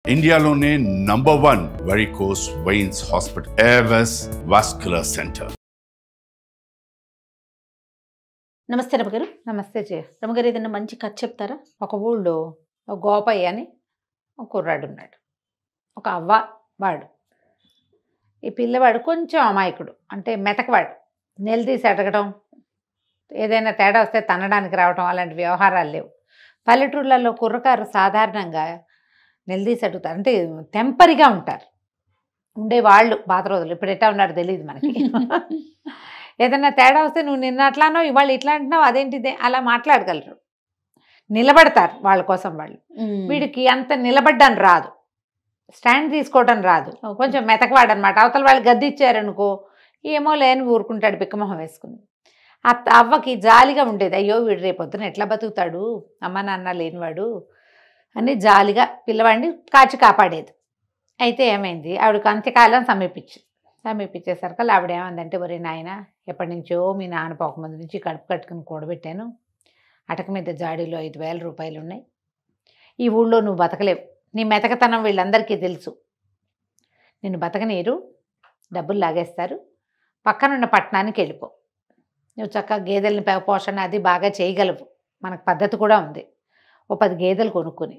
ఇండియాలోనే #1 varicose veins hospital Avis vascular centre. నమస్తే రమగారు. నమస్తే జయ. రమగారు, ఏదైనా మంచి కథ చెప్తారా? ఒక ఊళ్ళో ఒక గోపయ్య అని ఒక కుర్రాడు ఉన్నాడు. ఒక అవ్వ వాడు. ఈ పిల్లవాడు కొంచెం అమాయకుడు, అంటే మెతకవాడు. నిలదీసి అడగడం, ఏదైనా తేడా వస్తే తన్నడానికి రావడం అలాంటి వ్యవహారాలు లేవు. పల్లెటూళ్ళల్లో కుర్రకారు సాధారణంగా నిలదీసి అడుగుతారు, అంటే టెంపరీగా ఉంటారు ఉండేవాళ్ళు పాత రోజులు. ఇప్పుడు ఎట్టా ఉన్నారు తెలియదు మనకి. ఏదైనా తేడా వస్తే నువ్వు నిన్న అట్లానో ఇవాళ ఇట్లా అంటున్నావు అదేంటిదే అలా మాట్లాడగలరు, నిలబడతారు వాళ్ళ కోసం వాళ్ళు. వీడికి అంత నిలబడ్డం రాదు, స్టాండ్ తీసుకోవడం రాదు, కొంచెం మెతకవాడనమాట. అవతల వాళ్ళు గద్దిచ్చారనుకో ఏమో లేని ఊరుకుంటాడు బిక్కమొహం వేసుకుని. అవ్వకి జాలిగా ఉండేది, అయ్యో వీడు రేపొద్దున ఎట్లా బతుకుతాడు అమ్మ నాన్న లేనివాడు అని జాలిగా పిల్లవాడిని కాచి కాపాడేది. అయితే ఏమైంది, ఆవిడకి అంత్యకాలం సమీపించేసరికి ఆవిడ ఏమందంటే, ఒరే నాయన, ఎప్పటి నుంచో మీ నాన్న పోకముందు నుంచి కడుపు కట్టుకుని కూడబెట్టాను, అటక మీద జాడీలో 5,000 రూపాయలు ఉన్నాయి, ఈ ఊళ్ళో నువ్వు బతకలేవు, నీ మెతకతనం వీళ్ళందరికీ తెలుసు, నిన్ను బతకనీరు, డబ్బులు లాగేస్తారు, పక్కనున్న పట్టణానికి వెళ్ళిపో, నువ్వు చక్కగా గేదెలని పోషణ అది బాగా చేయగలవు, మనకు పద్ధతి కూడా ఉంది, ఓ 10 గేదెలు కొనుక్కొని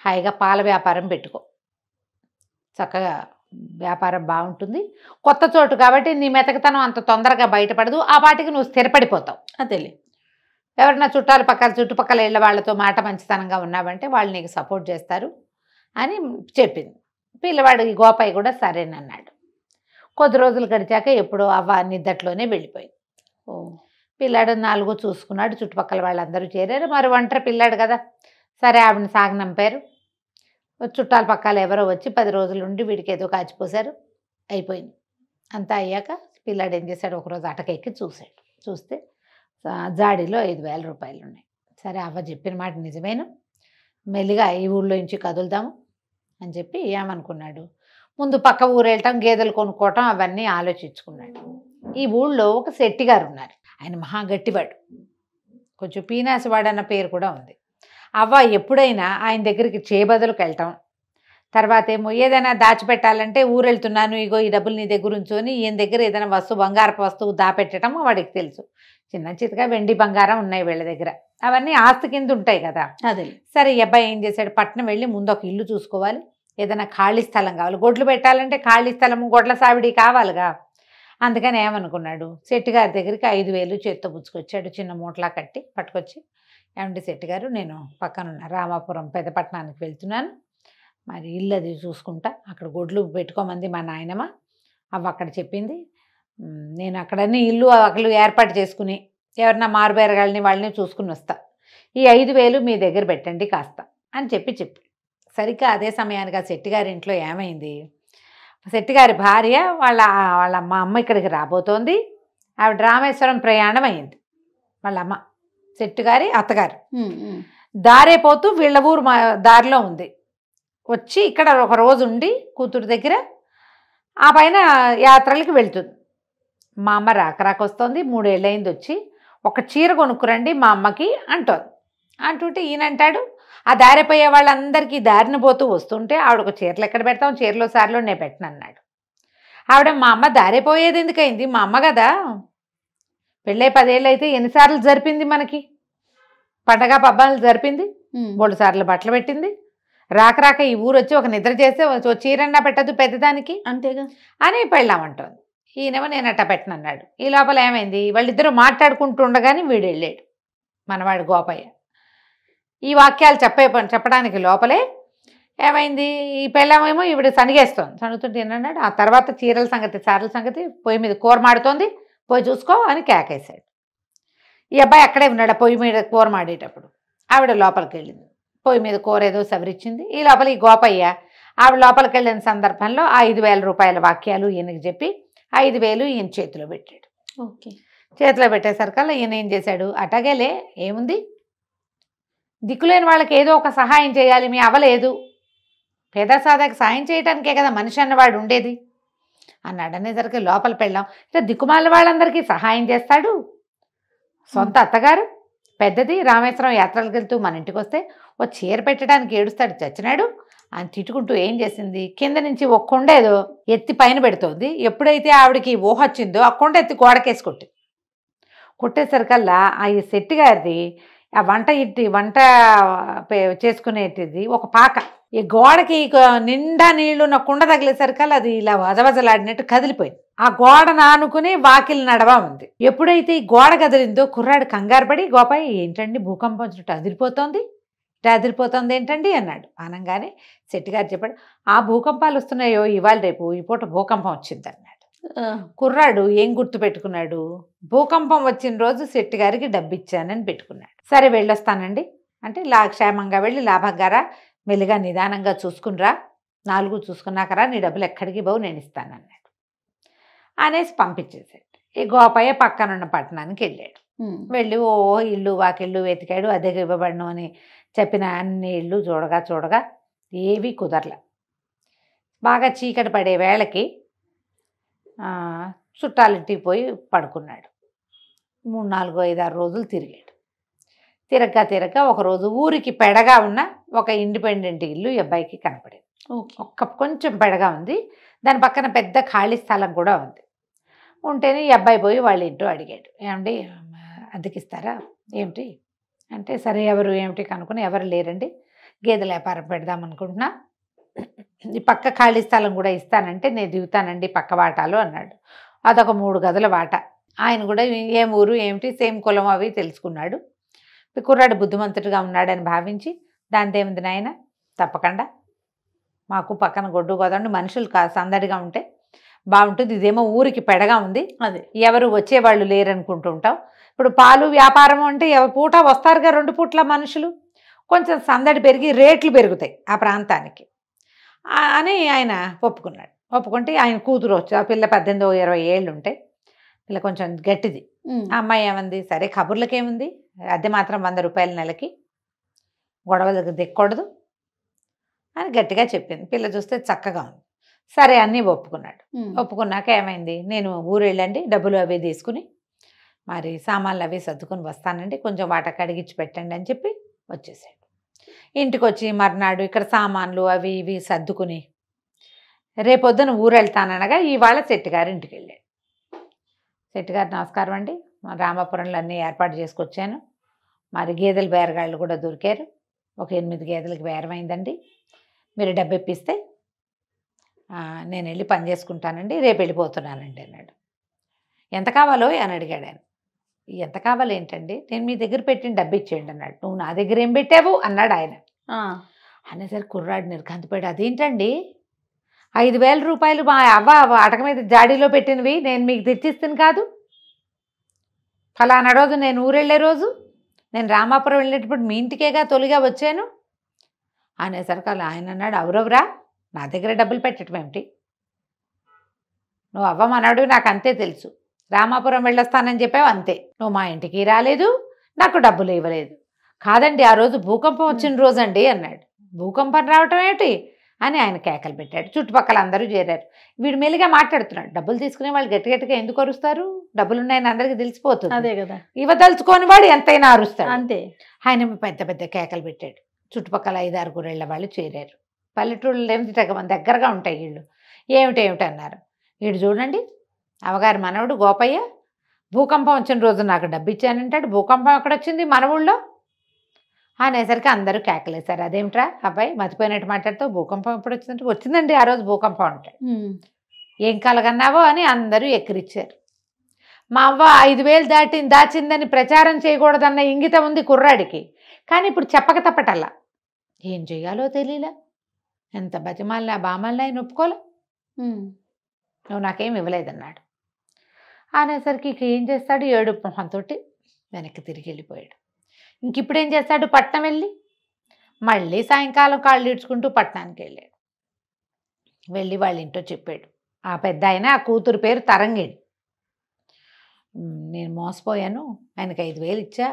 హాయిగా పాల వ్యాపారం పెట్టుకో, చక్కగా వ్యాపారం బాగుంటుంది, కొత్త చోటు కాబట్టి నీ మెతకతనం అంత తొందరగా బయటపడదు, ఆ వాటికి నువ్వు స్థిరపడిపోతావు, అదేలే. ఎవరన్నా చుట్టుపక్కల ఇళ్ళ వాళ్ళతో మాట మంచితనంగా ఉన్నావంటే వాళ్ళు నీకు సపోర్ట్ చేస్తారు అని చెప్పింది. పిల్లవాడు ఈ గోపయ్య కూడా సరేనన్నాడు. కొద్ది రోజులు గడిచాక ఎప్పుడో అవ్వ నిద్దట్లోనే వెళ్ళిపోయింది. పిల్లాడు 4 చూసుకున్నాడు, చుట్టుపక్కల వాళ్ళందరూ చేరారు. మరి ఒంటరి పిల్లాడు కదా, సరే ఆవిడని సాగనంపారు. చుట్టాల పక్కల ఎవరో వచ్చి 10 రోజులు ఉండి వీడికి ఏదో కాచిపోసారు, అయిపోయింది. అంతా అయ్యాక పిల్లాడు ఏం చేశాడు, ఒకరోజు అటకెక్కి చూస్తే జాడీలో 5,000 రూపాయలు ఉన్నాయి. సరే అవ్వ చెప్పిన మాట నిజమేను, మెల్లిగా ఈ ఊళ్ళో నుంచి కదులుదాము అని చెప్పి ఏమనుకున్నాడు, ముందు పక్క ఊరు వెళ్ళటం, గేదెలు కొనుక్కోవటం అవన్నీ ఆలోచించుకున్నాడు. ఈ ఊళ్ళో ఒక శెట్టిగారు ఉన్నారు, ఆయన మహా గట్టివాడు, కొంచెం పీనాసివాడు అన్న పేరు కూడా ఉంది. అవ్వ ఎప్పుడైనా ఆయన దగ్గరికి చేబదులకు వెళ్ళటం, తర్వాత ఏమో ఏదైనా దాచిపెట్టాలంటే ఊరు వెళ్తున్నాను, ఇగో ఈ డబ్బులు నీ దగ్గర ఉంచుకొని ఈయన దగ్గర ఏదైనా బంగారపు వస్తువు దాపెట్టడం వాడికి తెలుసు. చిన్న చితగా వెండి బంగారం ఉన్నాయి వీళ్ళ దగ్గర, అవన్నీ ఆస్తి కింద ఉంటాయి కదా. అదే సరే ఈ అబ్బాయి ఏం చేశాడు, పట్నం వెళ్ళి ముందు ఒక ఇల్లు చూసుకోవాలి, ఏదైనా ఖాళీ స్థలం కావాలి, గొడ్లు పెట్టాలంటే ఖాళీ స్థలము గొడ్ల సావిడి కావాలిగా. అందుకని ఏమనుకున్నాడు, శెట్టిగారి దగ్గరికి 5,000 చేత్తో పుచ్చుకొచ్చాడు, చిన్న మూటలా కట్టి పట్టుకొచ్చి, ఏమంటే శెట్టిగారు, నేను పక్కనున్న రామాపురం పెద్దపట్నానికి వెళ్తున్నాను, మరి ఇల్లు అది చూసుకుంటా, అక్కడ గొడ్లు పెట్టుకోమంది మా నాయనమ్మ, అవ్వ అక్కడ చెప్పింది, నేను అక్కడన్నీ ఇల్లు అక్కలు ఏర్పాటు చేసుకుని ఎవరన్నా మారుబేరగాళ్ళని వాళ్ళని చూసుకుని వస్తా, ఈ 5,000 మీ దగ్గర పెట్టండి కాస్త అని చెప్పి సరిగ్గా అదే సమయానికి ఆ శెట్టిగారి ఇంట్లో ఏమైంది, శెట్టిగారి భార్య వాళ్ళ అమ్మ ఇక్కడికి రాబోతోంది. ఆవిడ రామేశ్వరం ప్రయాణం అయింది, వాళ్ళ అమ్మ శెట్టిగారి అత్తగారు. దారే పోతూ వీళ్ళ ఊరు దారిలో ఉంది, వచ్చి ఇక్కడ ఒక రోజు ఉండి కూతురు దగ్గర ఆ పైన యాత్రలకి వెళ్తుంది. మా అమ్మ రాకరాకొస్తోంది, 3 ఏళ్ళు అయింది వచ్చి, ఒక చీర కొనుక్కురండి మా అమ్మకి అంటుంటే ఈయనంటాడు, ఆ దారిపోయే వాళ్ళందరికీ దారిన పోతూ వస్తుంటే ఆవిడకు చీరలు ఎక్కడ పెడతాం, చీరలో సార్లో నేను పెట్టను అన్నాడు. ఆవిడ, మా అమ్మ దారిపోయేది ఎందుకైంది, మా అమ్మ కదా, పెళ్ళై 10 ఏళ్ళు అయితే ఎన్నిసార్లు జరిపింది, మనకి పండగ పబ్బాలు జరిపింది, 3 సార్లు బట్టలు పెట్టింది, రాక ఈ ఊరు వచ్చి ఒక నిద్ర చేస్తే చీరన్నా పెట్టద్దు పెద్దదానికి అంతేగా అని పెళ్ళామంటోంది. ఈయనేమో నేను అట్టా పెట్టనన్నాడు. ఈ లోపల ఏమైంది, వాళ్ళిద్దరూ మాట్లాడుకుంటుండగానే వీడు వెళ్ళాడు, మనవాడు గోపయ్య. ఈ వాక్యాలు చెప్పడానికి లోపలే ఏమైంది, ఈ పెళ్ళామేమో ఈవిడ సణుగుతుంటే ఏమన్నాడు, ఆ తర్వాత చీరల సంగతి పొయ్యి మీద కూర మాడుతోంది, పోయి చూసుకో అని కేకేశాడు. ఈ అబ్బాయి అక్కడే ఉన్నాడు, పొయ్యి మీద కూర మాడేటప్పుడు. ఆవిడ లోపలికి వెళ్ళింది, పొయ్యి మీద కూర ఏదో సవరించింది. ఈ లోపల ఈ గోపయ్య ఆవిడ లోపలికి వెళ్ళిన సందర్భంలో 5,000 రూపాయల వాక్యాలు ఈయనకి చెప్పి 5,000 ఈయన చేతిలో పెట్టాడు. ఓకే, చేతిలో పెట్టేసరికల్లా ఈయన ఏం చేశాడు, అటగేలే ఏముంది, దిక్కులేని వాళ్ళకి ఏదో ఒక సహాయం చేయాలి, మీ అవ్వలేదు, పేద సాదాకి సాయం చేయడానికే కదా మనిషి అన్నవాడు ఉండేది అన్నాడు. అనేసరికి లోపల పెళ్ళాం, ఇట్లా దిక్కుమాల వాళ్ళందరికీ సహాయం చేస్తాడు, సొంత అత్తగారు పెద్దది రామేశ్వరం యాత్రలకు వెళ్తూ మన ఇంటికి వస్తే ఓ చీర పెట్టడానికి ఏడుస్తాడు చచ్చినాడు, ఆయన తిట్టుకుంటూ ఏం చేసింది, కింద నుంచి ఒక కొండ ఏదో ఎత్తి పైన పెడుతోంది. ఎప్పుడైతే ఆవిడకి ఊహ వచ్చిందో ఆ కొండ ఎత్తి గోడకేసి కొట్టేసరికల్లా ఆ ఈ శెట్టి గారిది ఆ వంట చేసుకునేటిది ఒక పాక ఈ గోడకి నిండా నీళ్లున్న కుండ తగిలేసరికల్లా అది ఇలా వజవజలాడినట్టు కదిలిపోయింది. ఆ గోడను ఆనుకుని వాకిలి నడవ ఉంది. ఎప్పుడైతే ఈ గోడ కదిలిందో కుర్రాడు కంగారు పడి, గోపాయ్ ఏంటండి భూకంపం వచ్చినట్టు అదిరిపోతోంది, ఇట్లా అదిరిపోతుంది ఏంటండి అన్నాడు. అనగానే శెట్టి గారు చెప్పాడు, ఆ భూకంపాలు వస్తున్నాయో ఇవాళ రేపు ఈ పూట భూకంపం వచ్చింది అన్నాడు. కుర్రాడు ఏం గుర్తు పెట్టుకున్నాడు, భూకంపం వచ్చిన రోజు శెట్టి గారికి డబ్బు ఇచ్చానని పెట్టుకున్నాడు. సరే వెళ్ళొస్తానండి అంటే, క్షేమంగా వెళ్ళి లాభంగారా, మెల్లిగా నిదానంగా చూసుకునిరా, 4 చూసుకున్నాకరా, నీ డబ్బులు ఎక్కడికి పోవు, నేను ఇస్తానన్నాడు. అనేసి పంపించేసాడు. ఈ గోపయ్య పక్కనున్న పట్టణానికి వెళ్ళాడు. వెళ్ళి ఇల్లు వాకిళ్ళు వెతికాడు. అద్దెకి ఇవ్వబడను అని చెప్పిన అన్ని ఇళ్ళు చూడగా ఏవీ కుదరలే. బాగా చీకటి పడే వేళకి చుట్టాలింటికి పోయి పడుకున్నాడు. 3, 4, 5, 6 రోజులు తిరిగాడు. తిరగగా ఒకరోజు ఊరికి పెడగా ఉన్న ఒక ఇండిపెండెంట్ ఇల్లు ఈ అబ్బాయికి కనపడింది. కొంచెం పెడగా ఉంది, దాని పక్కన పెద్ద ఖాళీ స్థలం కూడా ఉంది. ఉంటేనే ఈ అబ్బాయి పోయి వాళ్ళ ఇంట్లో అడిగాడు, ఏమండి అద్దెకిస్తారా ఏమిటి అంటే, సరే ఎవరు ఏమిటి కనుక్కుని, ఎవరు లేరండి, గేదెల వ్యాపారం పెడదాం అనుకుంటున్నా, ఈ పక్క ఖాళీ స్థలం కూడా ఇస్తానంటే నేను దిగుతానండి పక్క వాటాలో అన్నాడు. అదొక 3 గదుల వాట. ఆయన కూడా ఏం ఊరు ఏమిటి సేమ్ కులం అవి తెలుసుకున్నాడు. కుర్రాడు బుద్ధిమంతుడిగా ఉన్నాడని భావించి, దాంతేముంది నాయన, తప్పకుండా మాకు పక్కన గొడ్డు గోదండి మనుషులు సందడిగా ఉంటే బాగుంటుంది, ఇదేమో ఊరికి పెడగా ఉంది, అదే ఎవరు వచ్చేవాళ్ళు లేరనుకుంటూ ఉంటాం. ఇప్పుడు పాలు వ్యాపారం అంటే ఎవరి పూట వస్తారుగా, 2 పూట్ల మనుషులు, కొంచెం సందడి పెరిగి రేట్లు పెరుగుతాయి ఆ ప్రాంతానికి అని ఆయన ఒప్పుకున్నాడు. ఒప్పుకుంటే ఆయన కూతురు వచ్చి, ఆ పిల్ల 18, 20 ఏళ్ళు ఉంటాయి, పిల్ల కొంచెం గట్టిది. ఆ అమ్మాయి ఏమంది, సరే కబుర్లకేముంది, అద్దె మాత్రం 100 రూపాయల నెలకి, గొడవలకు దిక్కకూడదు అని గట్టిగా చెప్పింది. పిల్ల చూస్తే చక్కగా ఉంది. సరే అన్నీ ఒప్పుకున్నాడు. ఒప్పుకున్నాక ఏమైంది, నేను ఊరు వెళ్ళండి, డబ్బులు అవి తీసుకుని మరి సామాన్లు అవి సర్దుకుని వస్తానండి, కొంచెం వాట కడిగించి పెట్టండి అని చెప్పి వచ్చేసాడు. ఇంటికి వచ్చి మర్నాడు ఇక్కడ సామాన్లు అవి ఇవి సర్దుకుని రేపొద్దున ఊరు వెళ్తాననగా ఇవాళ శెట్టి గారి ఇంటికి వెళ్ళాడు. శెట్టి గారు నమస్కారం అండి, రామాపురంలో అన్నీ ఏర్పాటు చేసుకొచ్చాను, మరి గేదెల బేరగాళ్ళు కూడా దొరికారు, ఒక 8 గేదెలకి బేరమైందండి, మీరు డబ్బు ఇప్పిస్తే నేను వెళ్ళి పని చేసుకుంటానండి, రేపు వెళ్ళిపోతున్నానండి అన్నాడు. ఎంత కావాలో అని అడిగాడు ఆయన. ఎంత కావాలి ఏంటండి, నేను మీ దగ్గర పెట్టిన డబ్బు ఇచ్చేయండి అన్నాడు. నువ్వు నా దగ్గర ఏం పెట్టావు అన్నాడు ఆయన. అనేసరికి కుర్రాడు నిర్ఘాంతపోయాడు. అదేంటండి, 5,000 రూపాయలు మా అవ్వ అటక మీద జాడీలో పెట్టినవి నేను మీకు తెచ్చిస్తాను కాదు, ఫలానా రోజు నేను ఊరెళ్ళే రోజు, నేను రామాపురం వెళ్ళేటప్పుడు మీ ఇంటికేగా తొలిగా వచ్చాను అనేసరికి ఆయన అన్నాడు, అవురవరా నా దగ్గర డబ్బులు పెట్టడం ఏమిటి, నువ్వు అవ్వమన్నాడు, నాకు అంతే తెలుసు, రామాపురం వెళ్ళొస్తానని చెప్పావు అంతే, నువ్వు మా ఇంటికి రాలేదు, నాకు డబ్బులు ఇవ్వలేదు. కాదండి ఆ రోజు భూకంపం వచ్చిన రోజు అండి అన్నాడు. భూకంపం రావటం ఏమిటి అని ఆయన కేకలు పెట్టాడు. చుట్టుపక్కల అందరూ చేరారు. వీడు మెల్లిగా మాట్లాడుతున్నాడు. డబ్బులు తీసుకునే వాళ్ళు గట్టిగా ఎందుకు అరుస్తారు, డబ్బులు ఉన్నాయని అందరికీ తెలిసిపోతుంది, అదే కదా, ఇవ్వదలుచుకోని వాడు ఎంతైనా అరుస్తాడు అంతే. ఆయన పెద్ద పెద్ద కేకలు పెట్టాడు. చుట్టుపక్కల 5-6 గురేళ్ల వాళ్ళు చేరారు. పల్లెటూళ్ళు ఏమిటి మన దగ్గరగా ఉంటాయి ఇళ్ళు, ఏమిటి అన్నారు. వీడు చూడండి అవగారి మనవడు గోపయ్య భూకంపం వచ్చిన రోజు నాకు డబ్బు ఇచ్చానంటాడు, భూకంపం ఎక్కడొచ్చింది మన ఊళ్ళో అనేసరికి అందరూ కేకలేశారు. అదేమిట్రా అబ్బాయి మర్చిపోయినట్టు మాట్లాడుతావు, భూకంపం ఎప్పుడు వచ్చిందంటే, వచ్చిందండి ఆ రోజు భూకంపం అంటాడు. ఏం కలగన్నావో అని అందరూ ఎక్కిరిచ్చారు. మా అవ్వ 5,000 దాచిందని ప్రచారం చేయకూడదన్న ఇంగితం ఉంది కుర్రాడికి, కానీ ఇప్పుడు చెప్పక తప్పటల్లా ఏం చెయ్యాలో తెలియలే, ఎంత బతిమాలినా బామల్ని ఆయన ఒప్పుకోలే, నువ్వు నాకేం ఇవ్వలేదన్నాడు. అనేసరికి ఇక ఏం చేస్తాడు, ఏడుపు మొహంతో వెనక్కి తిరిగి వెళ్ళిపోయాడు. ఇంక ఇప్పుడు ఏం చేస్తాడు, పట్నం వెళ్ళి మళ్ళీ సాయంకాలం కాళ్ళు ఈడ్చుకుంటూ పట్టణానికి వెళ్ళాడు. వెళ్ళి వాళ్ళ ఇంట్లో చెప్పాడు. ఆ పెద్ద ఆయన, ఆ కూతురు పేరు తరంగిణి, నేను మోసపోయాను, ఆయనకి 5,000 ఇచ్చా,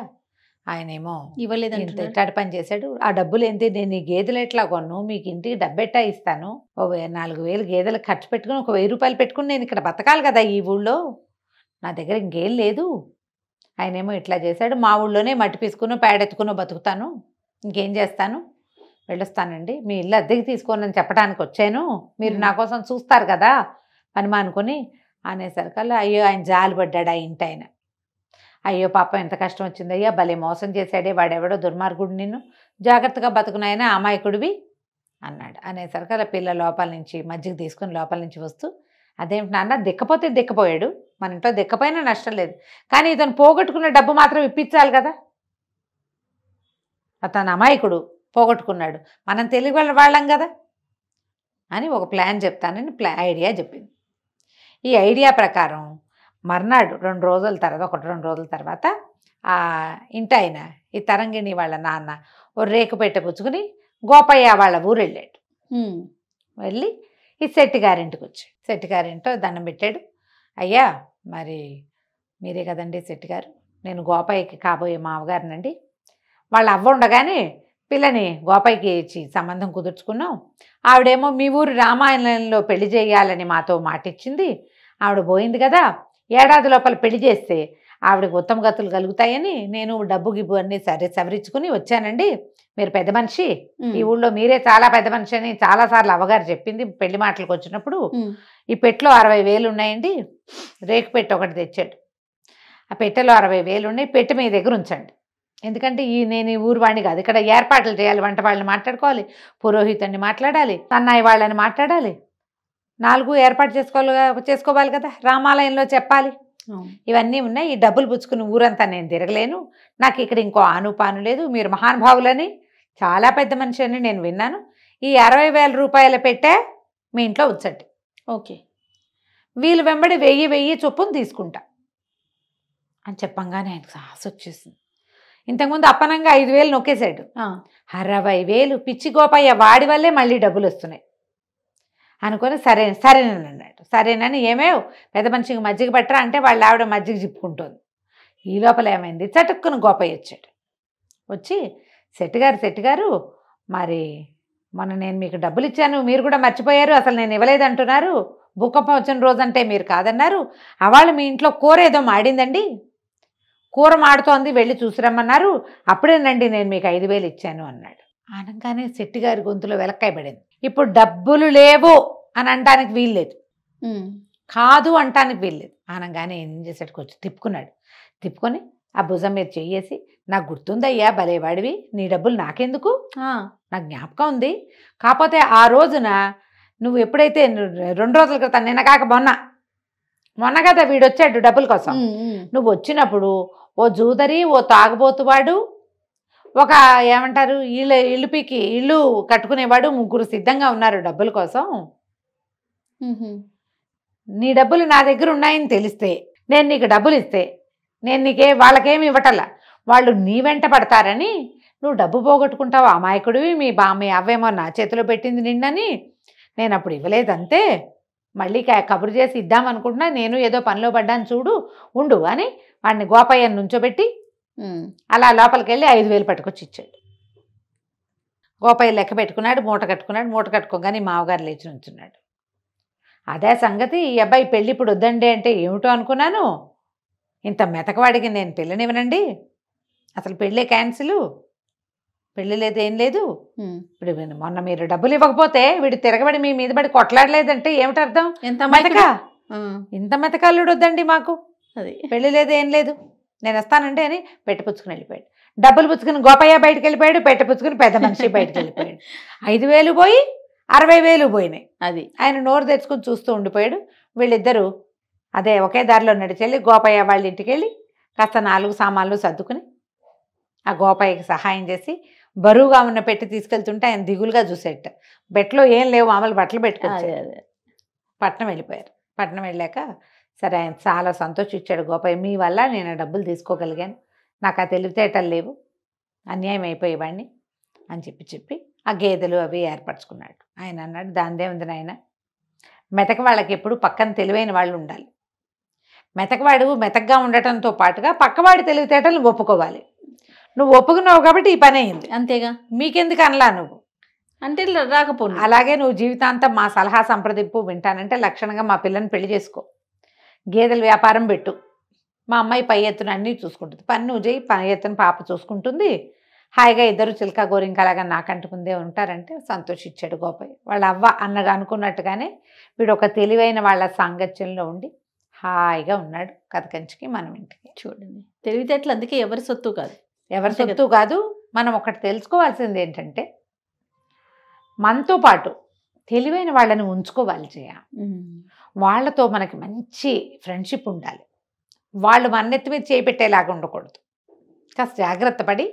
ఆయనేమో ఇవ్వలేదు, ఇట్టాడు పని చేశాడు, ఆ డబ్బులు ఏంటి, నేను ఈ గేదెలు ఎట్లా కొను, మీకు ఇంటికి డబ్బెట్టా ఇస్తాను, 4,000 గేదెలు ఖర్చు పెట్టుకుని 1,000 రూపాయలు పెట్టుకుని నేను ఇక్కడ బతకాలి కదా ఈ ఊళ్ళో, నా దగ్గర ఇంకేం లేదు, ఆయనేమో ఇట్లా చేశాడు, మా ఊళ్ళోనే మట్టి పీసుకునో పేడెత్తుకునో బతుకుతాను, ఇంకేం చేస్తాను, వెళ్ళొస్తానండి, మీ ఇల్లు అద్దెకి తీసుకోనని చెప్పడానికి వచ్చాను, మీరు నా కోసం చూస్తారు కదా పని మానుకొని అనేసరికల్లా అయ్యో ఆయన జాలి పడ్డాడు ఆ ఇంటి ఆయన. అయ్యో పాపం ఎంత కష్టం వచ్చిందయ్యా, భలే మోసం చేశాడే వాడెవడో దుర్మార్గుడు, నిన్ను జాగ్రత్తగా బతుకునాయనా అమాయకుడివి అన్నాడు. అనేసరికల్లా పిల్ల లోపల నుంచి మజ్జిగ తీసుకుని లోపల నుంచి వస్తూ, అదేమిటి నాన్న, దిక్కపోతే దిక్కపోయాడు, మన ఇంట్లో దిక్కపోయినా నష్టం లేదు, కానీ ఇతను పోగొట్టుకున్న డబ్బు మాత్రం ఇప్పించాలి కదా, అతను అమాయకుడు పోగొట్టుకున్నాడు, మనం తెలివి వాళ్ళం కదా అని ఒక ప్లాన్ చెప్తానని ఐడియా చెప్పింది. ఈ ఐడియా ప్రకారం మర్నాడు 2 రోజుల తర్వాత ఆ ఇంటి ఆయన ఈ తరంగిణి వాళ్ళ నాన్న ఓ రేకు పెట్టె పుచ్చుకుని గోపయ్య వాళ్ళ ఊరు వెళ్ళాడు. వెళ్ళి ఈ శెట్టిగారింటికి వచ్చాడు. శెట్టిగారింటో దండం పెట్టాడు. అయ్యా, మరి మీరే కదండి శెట్టిగారు, నేను గోపయ్యకి కాబోయే మామగారినండి, వాళ్ళ అవ్వ ఉండగానే పిల్లని గోపయ్యకి ఇచ్చి సంబంధం కుదుర్చుకున్నాం, ఆవిడేమో మీ ఊరు రామాయణంలో పెళ్లి చేయాలని మాతో మాటిచ్చింది, ఆవిడ పోయింది కదా, ఏడాది లోపల పెళ్లి చేస్తే ఆవిడకి ఉత్తమ గతులు కలుగుతాయని నేను డబ్బు గిబ్బు అన్నీ సవరించుకుని వచ్చానండి, మీరు పెద్ద మనిషి, ఈ ఊళ్ళో మీరే చాలా పెద్ద మనిషి అని చాలాసార్లు అవ్వగారు చెప్పింది పెళ్లి మాటలకు వచ్చినప్పుడు. ఈ పెట్టెలో 60,000 ఉన్నాయండి, రేకు పెట్టె ఒకటి తెచ్చాడు, ఆ పెట్టెలో 60,000 ఉన్నాయి, పెట్టె మీ దగ్గర ఉంచండి, ఎందుకంటే నేను ఈ ఊరు వాడిని కాదు, ఇక్కడ ఏర్పాట్లు చేయాలి, వంట వాళ్ళని మాట్లాడుకోవాలి, పురోహితుడిని మాట్లాడాలి, సన్నాయి వాళ్ళని మాట్లాడాలి, 4 ఏర్పాటు చేసుకోవాలి కదా, రామాలయంలో చెప్పాలి, ఇవన్నీ ఉన్నాయి, ఈ డబ్బులు పుచ్చుకుని ఊరంతా నేను తిరగలేను, నాకు ఇక్కడ ఇంకో ఆనుపాను లేదు, మీరు మహానుభావులని చాలా పెద్ద మనిషి అని నేను విన్నాను, ఈ 60,000 రూపాయలు పెట్టే మీ ఇంట్లో ఉంచండి, ఓకే, వీళ్ళు వెంబడి 1000 చొప్పున తీసుకుంటా అని చెప్పంగానే ఆయనకు ఆశ వచ్చేసింది. ఇంతకుముందు అప్పనంగా 5,000 నొక్కేశాడు, 60,000 పిచ్చి గోపయ్య వాడి వల్లే మళ్ళీ డబ్బులు వస్తున్నాయి అనుకొని సరేనన్నాడు. సరేనని ఏమేవ్ పెద్ద మనిషికి మజ్జిగ పట్టరా అంటే వాళ్ళ ఆవిడ మజ్జిగ చిప్పుకుంటుంది. ఈ లోపల ఏమైంది, చటుక్కున గోపయ్య వచ్చాడు. వచ్చి శెట్టిగారు మరి మొన్న నేను మీకు డబ్బులు ఇచ్చాను, మీరు కూడా మర్చిపోయారు, అసలు నేను ఇవ్వలేదంటున్నారు, భూకంపం వచ్చిన రోజంటే మీరు కాదన్నారు, అవాళ్ళు మీ ఇంట్లో కూర ఏదో మాడిందండి, కూర మాడుతోంది, వెళ్ళి చూసిరమ్మన్నారు, అప్పుడేనండి నేను మీకు 5,000 ఇచ్చాను అన్నాడు. అనగానే శెట్టిగారి గొంతులో వెలక్కాయ పడింది. ఇప్పుడు డబ్బులు లేవు అని అనడానికి వీల్లేదు, కాదు అంటానికి వీల్లేదు. అనగానే ఏం చేశాడు, కొంచెం తిప్పుకొని ఆ భుజం మీద చెయ్యేసి, నాకు గుర్తుందయ్యా భలేవాడివి, నీ డబ్బులు నాకెందుకు, నాకు జ్ఞాపకం ఉంది, కాకపోతే ఆ రోజున నువ్వు ఎప్పుడైతే 2 రోజుల క్రితం, నిన్న కాక మొన్న కదా వీడొచ్చాడు డబ్బుల కోసం, నువ్వు వచ్చినప్పుడు ఓ జూదరి, ఓ తాగుబోతువాడు, ఒక ఏమంటారు ఇల్లు కట్టుకునేవాడు, 3 సిద్ధంగా ఉన్నారు డబ్బుల కోసం, నీ డబ్బులు నా దగ్గర ఉన్నాయని తెలిస్తే నేను నీకు డబ్బులు ఇస్తే నేను వాళ్ళకేమి ఇవ్వటల్లా, వాళ్ళు నీ వెంట పడతారని నువ్వు డబ్బు పోగొట్టుకుంటావు, అమాయకుడివి, మీ అవ్వేమో నా చేతిలో పెట్టింది నిన్నని నేను అప్పుడు ఇవ్వలేదంతే, మళ్ళీ కబురు చేసి ఇద్దామనుకుంటున్నా, నేను ఏదో పనిలో పడ్డాను చూడు ఉండు అని వాడిని గోపయ్యను నుంచోబెట్టి అలా లోపలికి వెళ్ళి 5,000 పట్టుకొచ్చి ఇచ్చాడు. గోపయ్య లెక్క పెట్టుకున్నాడు, మూట కట్టుకోగానే మావగారు లేచి నుంచున్నాడు. అదే సంగతి, ఈ అబ్బాయి పెళ్ళి ఇప్పుడు వద్దండి అంటే ఏమిటో అనుకున్నాను, ఇంత మెతకవాడికి నేను పెళ్ళనివ్వనండి, అసలు పెళ్ళే క్యాన్సిల్, పెళ్ళి లేదు ఏం లేదు, ఇప్పుడు మొన్న మీరు డబ్బులు ఇవ్వకపోతే వీడు తిరగబడి మీ మీద పడి కొట్లాడలేదంటే ఏమిటి అర్థం, ఇంత మెతకాళ్ళుడు వద్దండి మాకు, అది పెళ్ళి లేదు ఏం లేదు, నేను వస్తానంటే అని పెట్టపుచ్చుకుని వెళ్ళిపోయాడు. డబ్బులు పుచ్చుకుని గోపయ్య బయటకు వెళ్ళిపోయాడు, పెట్టపుచ్చుకుని పెద్ద మనిషి బయటకు వెళ్ళిపోయాడు. 5,000 పోయి 60,000 పోయినాయి. అది ఆయన నోరు తెచ్చుకుని చూస్తూ ఉండిపోయాడు. వీళ్ళిద్దరూ అదే ఒకే దారిలో నడిచెళ్ళి గోపయ్య వాళ్ళ ఇంటికి వెళ్ళి కాస్త 4 సామాన్లు సర్దుకుని ఆ గోపయ్యకి సహాయం చేసి బరువుగా ఉన్న పెట్టి తీసుకెళ్తుంటే ఆయన దిగులుగా చూసేట, బెట్లో ఏం లేవు, మామూలు బట్టలు పెట్టుకొచ్చారు. పట్నం వెళ్ళిపోయారు. పట్నం వెళ్ళాక సరే ఆయన చాలా సంతోషించాడు గోపయ్య, మీ వల్ల నేను డబ్బులు తీసుకోగలిగాను, నాకు ఆ తెలివితేటలు లేవు, అన్యాయం అయిపోయేవాడిని అని చెప్పి ఆ గేదెలు అవి ఏర్పరచుకున్నాడు. ఆయన అన్నాడు, దానిదే ఉంది నాయన, మెతక వాళ్ళకి ఎప్పుడు పక్కన తెలివైన వాళ్ళు ఉండాలి, మెతకవాడు మెతకగా ఉండటంతో పాటుగా పక్కవాడి తెలివితేటలు ఒప్పుకోవాలి, నువ్వు ఒప్పుకున్నావు కాబట్టి ఈ పని అయింది, అంతేగా, మీకెందుకు అనలా నువ్వు అంటే రాకపోను, అలాగే నువ్వు జీవితాంతం మా సలహా సంప్రదింపు వింటానంటే లక్షణంగా మా పిల్లని పెళ్లి చేసుకో, గేదెల వ్యాపారం పెట్టు, మా అమ్మాయి పై ఎత్తున అన్నీ చూసుకుంటుంది, పని నువ్వు చేయి, పై ఎత్తున పాప చూసుకుంటుంది, హాయిగా ఇద్దరు చిలక గోరింకలాగా నాకంటుకుందే ఉంటారంటే సంతోషించాడు గోపయ్య. వాళ్ళ అవ్వ అన్నగా అనుకున్నట్టుగానే వీడు ఒక తెలివైన వాళ్ళ సాంగత్యంలో ఉండి హాయిగా ఉన్నాడు. కథ కంచికి మనం ఇంటికి. చూడండి, తెలివితేటలు అందుకే ఎవరి సొత్తు కాదు. ఎవరి అంతే సొత్తు కాదు. మనం ఒకటి తెలుసుకోవాల్సింది ఏంటంటే మనతో పాటు తెలివైన వాళ్ళని ఉంచుకోవాలి చేయ. వాళ్ళతో మనకి మంచి ఫ్రెండ్షిప్ ఉండాలి. వాళ్ళు మన్నెత్తి మీద చేపెట్టేలాగా ఉండకూడదు. కాస్త జాగ్రత్త పడి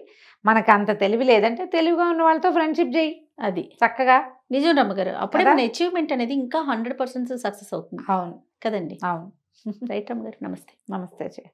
మనకు అంత తెలివి లేదంటే తెలివిగా ఉన్న వాళ్ళతో ఫ్రెండ్షిప్ చేయి అది చక్కగా. నిజం రమ్మగారు, అప్పుడే కదా? మన అచీవ్మెంట్ అనేది ఇంకా 100% సక్సెస్ అవుతుంది అవును కదండి. అవును. రైట్ రమ్మగారు, నమస్తే. నమస్తే చేయ.